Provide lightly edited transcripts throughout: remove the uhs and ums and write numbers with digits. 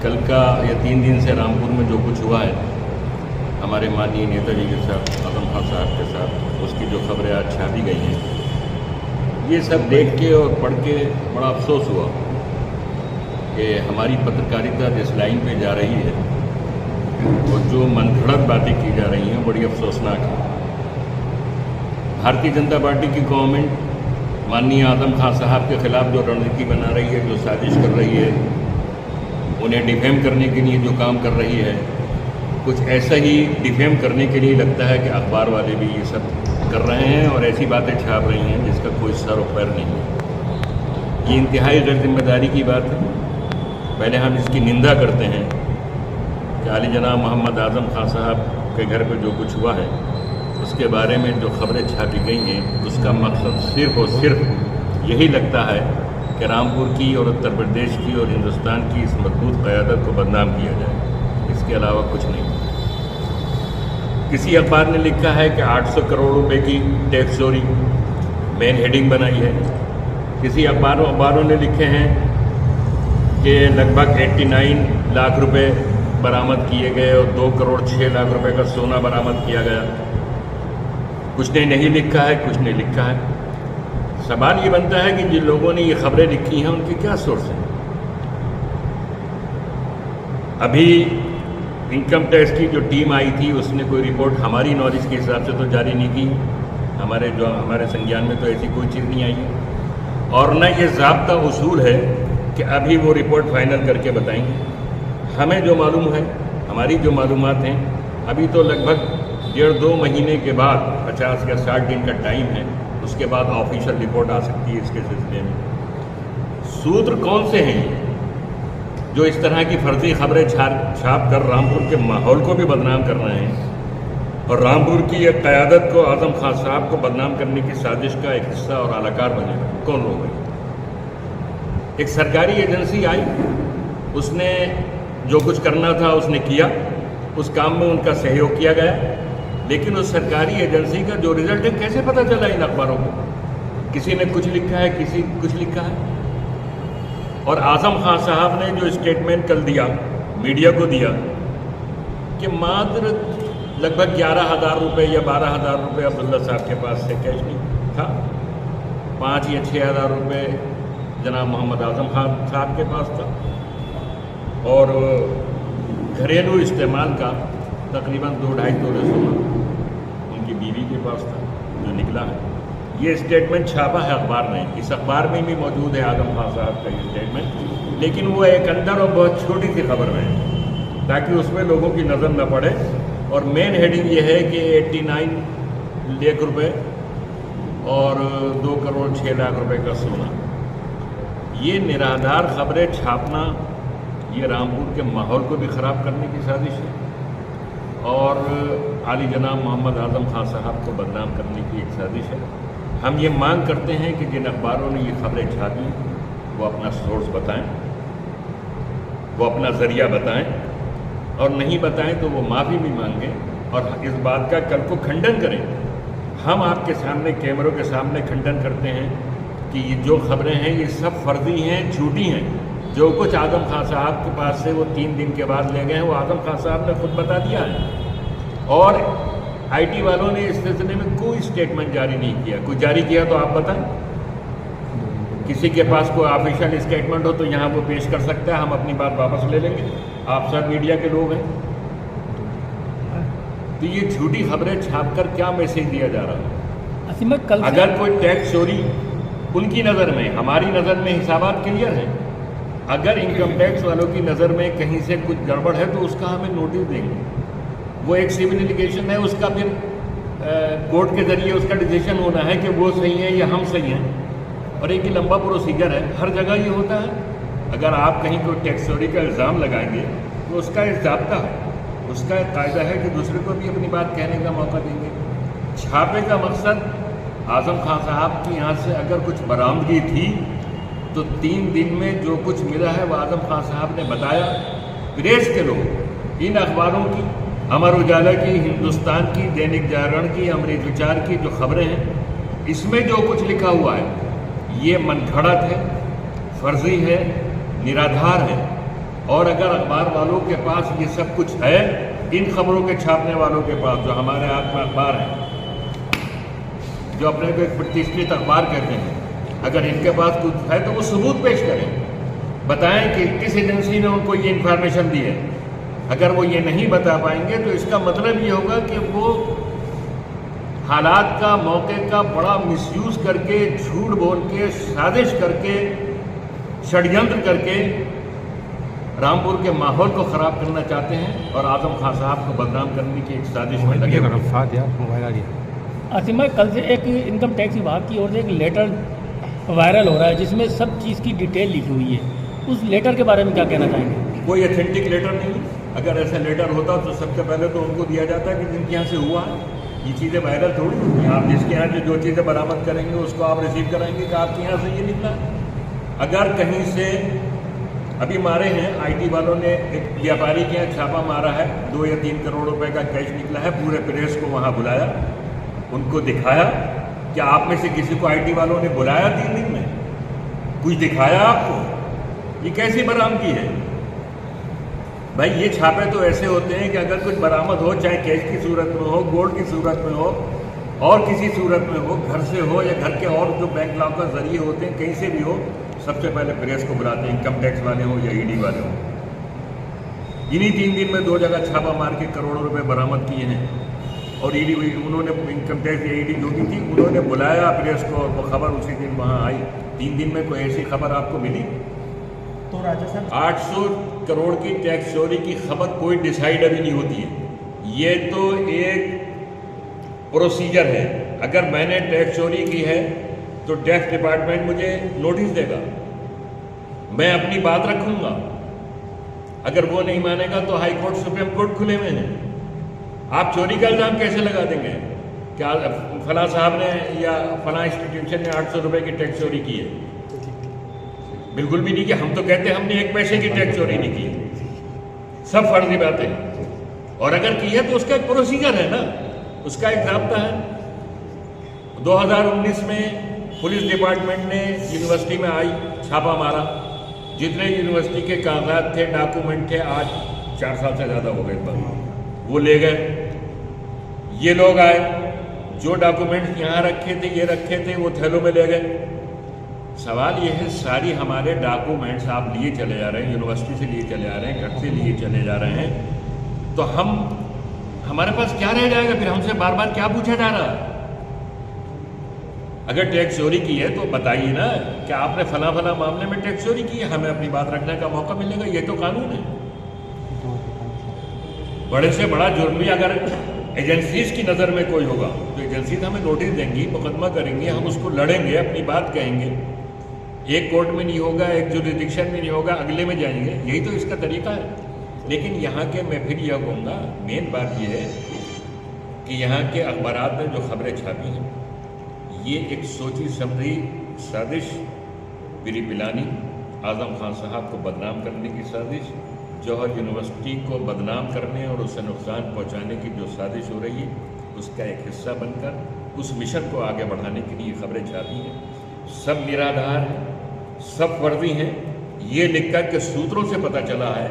कल का या 3 दिन से रामपुर में जो कुछ हुआ है हमारे माननीय नेताजी के साथ, आजम खान साहब के साथ, उसकी जो खबरें आज छापी गई हैं, ये सब देख के और पढ़ के बड़ा अफसोस हुआ कि हमारी पत्रकारिता जिस लाइन पे जा रही है और जो मनगढ़ंत बातें की जा रही हैं बड़ी अफसोसनाक है। भारतीय जनता पार्टी की गवर्नमेंट माननीय आजम खान साहब के ख़िलाफ़ जो रणनीति बना रही है, जो साजिश कर रही है, उन्हें डिफेम करने के लिए जो काम कर रही है, कुछ ऐसा ही डिफेम करने के लिए लगता है कि अखबार वाले भी ये सब कर रहे हैं और ऐसी बातें छाप रही हैं जिसका कोई सर और पैर नहीं है। ये इंतहाई गैर जिम्मेदारी की बात है। पहले हम इसकी निंदा करते हैं कि आली जनाब मोहम्मद आजम खान साहब के घर पे जो कुछ हुआ है उसके बारे में जो खबरें छापी गई हैं उसका मकसद सिर्फ़ और सिर्फ यही लगता है कि रामपुर की और उत्तर प्रदेश की और हिंदुस्तान की इस मजबूत क़यादत को बदनाम किया जाए, इसके अलावा कुछ नहीं। किसी अखबार ने लिखा है कि 800 करोड़ रुपए की टैक्स चोरी मेन हेडिंग बनाई है। किसी अखबारों ने लिखे हैं कि लगभग 89 लाख रुपए बरामद किए गए और 2 करोड़ 6 लाख रुपए का सोना बरामद किया गया। कुछ ने नहीं लिखा है, कुछ ने लिखा है। सवाल ये बनता है कि जिन लोगों ने ये खबरें लिखी हैं उनकी क्या सोर्स है। अभी इनकम टैक्स की जो टीम आई थी उसने कोई रिपोर्ट हमारी नॉलेज के हिसाब से तो जारी नहीं की। हमारे संज्ञान में तो ऐसी कोई चीज़ नहीं आई है और न ये ज़ाब्ता उसूल है कि अभी वो रिपोर्ट फाइनल करके बताएंगे। हमें जो मालूम है, हमारी जो मालूमात हैं, अभी तो लगभग 1.5-2 महीने के बाद 50 या 60 दिन का टाइम है, उसके बाद ऑफिशियल रिपोर्ट आ सकती है इसके सिलसिले में। सूत्र कौन से हैं जो इस तरह की फर्जी खबरें छाप कर रामपुर के माहौल को भी बदनाम कर रहे हैं और रामपुर की एक क़यादत को, आजम खान साहब को बदनाम करने की साजिश का एक हिस्सा और अलाकार बने? कौन लोग हैं? एक सरकारी एजेंसी आई, उसने जो कुछ करना था उसने किया, उस काम में उनका सहयोग किया गया, लेकिन उस सरकारी एजेंसी का जो रिजल्ट है कैसे पता चला इन अखबारों को? किसी ने कुछ लिखा है, किसी कुछ लिखा है। और आजम खान साहब ने जो स्टेटमेंट कल दिया, मीडिया को दिया, कि मात्र लगभग 11,000 रुपये या 12,000 रुपये अब्दुल्ला साहब के पास से कैश नहीं था, 5 या 6,000 रुपये जनाब मोहम्मद आजम खान साहब के पास था और घरेलू इस्तेमाल का तकरीबन 2-2.5 तोले सोना उनकी बीवी के पास था जो निकला है। ये स्टेटमेंट छापा है अखबार ने, इस अखबार में भी मौजूद है आजम खान साहब का ये स्टेटमेंट, लेकिन वो एक अंदर और बहुत छोटी सी खबर में है ताकि उसमें लोगों की नज़र न पड़े। और मेन हेडिंग ये है कि 89 लाख रुपये और 2 करोड़ 6 लाख रुपए का सोना। ये निराधार खबरें छापना ये रामपुर के माहौल को भी ख़राब करने की साजिश है और आली जनाब मोहम्मद आजम खान साहब को बदनाम करने की एक साजिश है। हम ये मांग करते हैं कि जिन अखबारों ने ये खबरें छापी वो अपना सोर्स बताएं, वो अपना ज़रिया बताएं और नहीं बताएं तो वो माफ़ी भी मांगें और इस बात का कल को खंडन करें। हम आपके सामने, कैमरों के सामने खंडन करते हैं कि ये जो खबरें हैं ये सब फर्जी हैं, झूठी हैं। जो कुछ आजम खान साहब के पास से वो 3 दिन के बाद ले गए हैं वो आजम खान साहब ने खुद बता दिया है और आईटी वालों ने इस सिलसिले में कोई स्टेटमेंट जारी नहीं किया। कुछ जारी किया तो आप बताएं। किसी के पास कोई ऑफिशियल स्टेटमेंट हो तो यहाँ वो पेश कर सकता है, हम अपनी बात वापस ले लेंगे। आप सब मीडिया के लोग हैं, तो ये झूठी खबरें छापकर क्या मैसेज दिया जा रहा है? अगर कोई टैक्स चोरी उनकी नज़र में, हमारी नज़र में हिसाबात क्लियर है, अगर इनकम टैक्स वालों की नज़र में कहीं से कुछ गड़बड़ है तो उसका हमें नोटिस देंगे। वो एक सिविल एलिगेशन है, उसका फिर कोर्ट के ज़रिए उसका डिसीजन होना है कि वो सही है या हम सही हैं और एक लंबा प्रोसीजर है। हर जगह ये होता है। अगर आप कहीं कोई टैक्स चोरी का इल्ज़ाम लगाएंगे तो उसका एक ज़ाब्ता है, उसका एक कायदा है कि दूसरे को भी अपनी बात कहने का मौका देंगे। छापे का मकसद आजम खान साहब की यहाँ से अगर कुछ बरामदगी थी तो 3 दिन में जो कुछ मिला है वो आजम खान साहब ने बताया। प्रेस के लोग, इन अखबारों की, अमर उजाला की, हिंदुस्तान की, दैनिक जागरण की, अमृत विचार की जो खबरें हैं, इसमें जो कुछ लिखा हुआ है ये मनगढ़ंत है, फर्जी है, निराधार है اور اگر اخبار والوں کے پاس یہ سب کچھ ہے، ان خبروں کے چھاپنے والوں کے پاس جو ہمارے ہاتھ میں اخبار ہیں، جو اپنے کو ایک پرتشٹھت اخبار کہتے ہیں، اگر ان کے پاس کچھ ہے تو وہ ثبوت پیش کریں، بتائیں کہ کس ایجنسی نے ان کو یہ انفارمیشن دی ہے۔ اگر وہ یہ نہیں بتا پائیں گے تو اس کا مطلب یہ ہوگا کہ وہ حالات کا، موقع کا بڑا مس یوز کر کے، جھوٹ بول کے، سازش کر کے، षड्यंत्र کر کے رامپور کے ماحول کو خراب کرنا چاہتے ہیں اور اعظم خان صاحب کو بدنام کرنے کی ایک سازش میں لگے ہوئے ہیں۔ عاصم بھائی، کل سے ایک انکم ٹیکس وباگ کی اور سے ایک لیٹر وائرل ہو رہا ہے جس میں سب چیز کی ڈیٹیل لکھی ہوئی ہے، اس لیٹر کے بارے میں کیا کہنا چاہیں گے؟ کوئی اتھینٹک لیٹر نہیں، اگر ایسا لیٹر ہوتا تو سب سے پہلے تو ان کو دیا جاتا ہے کہ جن کے یہاں سے ہوا ہے۔ یہ چیزیں وائرل تھوڑی ہوتی ہیں، آپ جس کے یہاں جو چیزیں برآمد کریں گے اس کو آپ ریسیو کرائیں گے کہ آپ کے یہاں سے یہ نکلا ہے۔ اگر کہیں سے ابھی مارے ہیں آئی ٹی والوں نے، ایک ویاپاری کے یہاں چھاپا مارا ہے، 2 یا 3 کروڑ روپے کا کیش نکلا ہے، پورے پریس کو وہاں بلایا، ان کو دکھایا۔ کیا آپ میں سے کسی کو آئی ٹی والوں نے بلایا 3 دن میں؟ کچھ دکھایا آپ کو؟ یہ کیسی برآمدگی ہے بھائی؟ یہ چھاپے تو ایسے ہوتے ہیں کہ اگر کچھ برآمد ہو، چاہے کیش کی صورت میں ہو، گولڈ کی صورت میں ہو، اور کسی صورت میں ہو، گھر سے ہو یا گھر کے اور جو بینک لاکر ذریعے ہوتے ہیں، کہیں سے بھی ہو، سب سے پہلے پریس کو بلاتے ہیں، انکم ٹیکس والے ہوں یا ای ڈی والے ہوں۔ انہی 3 دن میں 2 جگہ چھاپا مار کے کروڑوں روپے برآمد کیے ہیں، اور ای ڈی انہوں نے انکم ٹیکس یا ای ڈی جو بھی تھی انہوں نے بلایا پریس کو، اور وہ خبر اسی دن وہاں آئی۔ 3 دن میں کوئی ایسی خبر آپ کو ملی؟ تو راجا صاحب، 800 کروڑ کی ٹیکس چوری کی خبر کوئی ڈیسائیڈ ابھی نہیں ہوتی ہے، یہ تو ایک پروسیجر ہے۔ اگر میں نے ٹیکس چوری کی ہے تو ٹیکس ڈپارٹمنٹ مجھے نوٹس دے گا، میں اپنی بات رکھوں گا۔ اگر وہ نہیں مانے گا تو ہائی کورٹ، سپریم کورٹ کھلے ہوئے ہیں۔ آپ چوری کا الزام کیسے لگا دیں گے؟ کیا فلاں صاحب نے یا فلاں انسٹیٹیوشن نے 800 روپے کی ٹیکس چوری کی ہے؟ بالکل بھی نہیں کہ ہم تو کہتے ہیں ہم نے 1 پیسے کی ٹیکس چوری نہیں کی ہے، سب فرضی باتیں ہیں۔ اور اگر کی ہے تو اس کا ایک پروسیجر ہے نا، اس کا ایک ضابطہ ہے۔ 2019 میں پولیس ڈپارٹمنٹ نے یونیورسٹی میں آئی، چھاپا مارا، جتنے یونیورسٹی کے کاغذات تھے، ڈاکومنٹ تھے، آج 4 سال سے زیادہ ہو گئے اس بات، وہ لے گئے۔ یہ لوگ آئے، جو ڈاکومنٹس یہاں رکھے تھے، یہ رکھے تھے، وہ تھیلوں میں لے گئے۔ سوال یہ ہے، ساری ہمارے ڈاکومنٹس آپ لیے چلے جا رہے ہیں، یونیورسٹی سے لیے چلے جا رہے ہیں، گھر سے لیے چلے جا رہے ہیں، تو ہمارے پاس کیا رہ جائے گا پھر؟ ہم سے بار بار کیا پوچھا جا رہا ہے؟ اگر ٹیکس چوری کی ہے تو بتائیے نا کہ آپ نے فلاں فلاں معاملے میں ٹیکس چوری کی ہے، ہمیں اپنی بات رکھنے کا موقع ملے گا، یہ تو قانون ہے۔ بڑے سے بڑا جرم بھی اگر ایجنسیز کی نظر میں کوئی ہوگا تو ایجنسیز ہمیں نوٹس دیں گی، مقدمہ کریں گے، ہم اس کو لڑیں گے، اپنی بات کہیں گے، ایک کورٹ میں نہیں ہوگا، ایک جوریڈکشن میں نہیں ہوگا، اگلے میں جائیں گے، یہی تو اس کا طریقہ ہے۔ لیکن یہاں کے، میں پھر یہ کہوں گا، مین بات یہ ہے کہ یہاں کے اخبارات نے جو خبریں چھاپی ہیں، یہ ایک سوچی سمجھی سازش، پیری پلانی، اعظم خان صاحب کو بدنام کرنے کی سازش، جوہر یونیورسٹی کو بدنام کرنے اور اسے نقصان پہنچانے کی جو سازش ہو رہی ہے، اس کا ایک حصہ بن کر اس مشن کو آگے بڑھانے کے لیے خبریں چھاپی ہیں۔ سب نرادھار ہیں، سب فرضی ہیں۔ یہ لکھ کر کے سوتروں سے پتہ چلا ہے،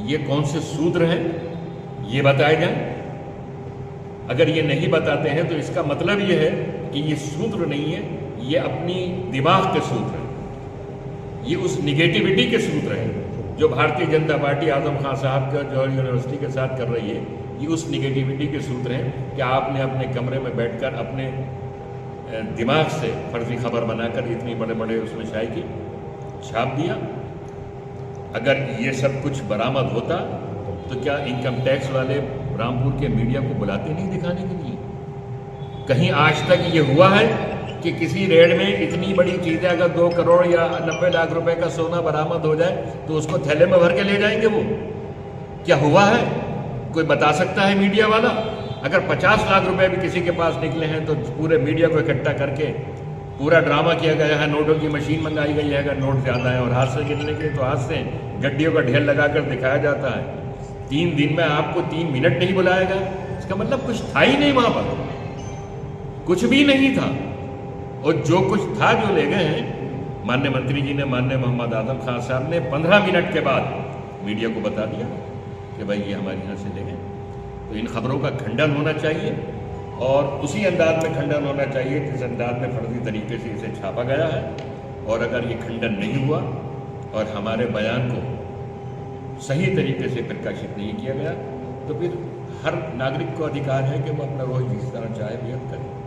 یہ کون سے سوتر ہیں یہ بتائے جائیں۔ اگر یہ نہیں بتاتے ہیں تو اس کا مطلب یہ ہے کہ یہ سوتر نہیں ہے، یہ اپنی دماغ کے سوتر ہیں، یہ اس نگیٹیوٹی کے سوتر ہیں جو بھارتیہ جنتا پارٹی اعظم خان صاحب کا جوہر یونیورسٹی کے ساتھ کر رہی ہے۔ یہ اس نگیٹیوٹی کے سوتر ہیں کہ آپ نے اپنے کمرے میں بیٹھ کر اپنے دماغ سے فرضی خبر بنا کر اتنی بڑے بڑے اس میں شائع کی، چھاپ دیا۔ اگر یہ سب کچھ برآمد ہوتا تو کیا انکم ٹیکس والے رامپور کے میڈیا کو بلاتے نہیں دکھانے کے لیے؟ کہیں آج تک یہ ہوا ہے کہ کسی ریڈ میں اتنی بڑی چیزیں اگر 2 کروڑ یا 90 لاکھ روپے کا سونا برآمد ہو جائے تو اس کو تھیلے میں بھر کے لے جائیں گے؟ وہ کیا ہوا ہے؟ کوئی بتا سکتا ہے میڈیا والا؟ اگر 50 لاکھ روپے بھی کسی کے پاس نکلے ہیں تو پورے میڈیا کو اکٹھا کر کے پورا ڈرامہ کیا گیا ہے، نوٹوں کی مشین منگائی گئی ہے، اگر نوٹ زیادہ ہیں اور ہاتھ سے گننے کے تو ہاتھ سے گڈیوں کا ڈھیر لگا کر دکھایا جاتا ہے۔ 3 دن میں آپ کو 3 منٹ نہیں بلائے گا، اس کا مطلب کچھ تھا ہی نہیں وہاں پر، کچھ بھی نہیں تھا، اور جو کچھ تھا جو لے گئے ہیں माननीय मंत्री जी ने, माननीय मोहम्मद आजम खान साहब ने 15 मिनट के बाद मीडिया को बता दिया कि भाई ये हमारे यहाँ से ले गए। तो इन खबरों का खंडन होना चाहिए और उसी अंदाज में खंडन होना चाहिए जिस अंदाज में फर्जी तरीके से इसे छापा गया है। और अगर ये खंडन नहीं हुआ और हमारे बयान को सही तरीके से प्रकाशित नहीं किया गया तो फिर हर नागरिक को अधिकार है कि वो अपना रोज़ जिस तरह चाहे व्यक्त करे।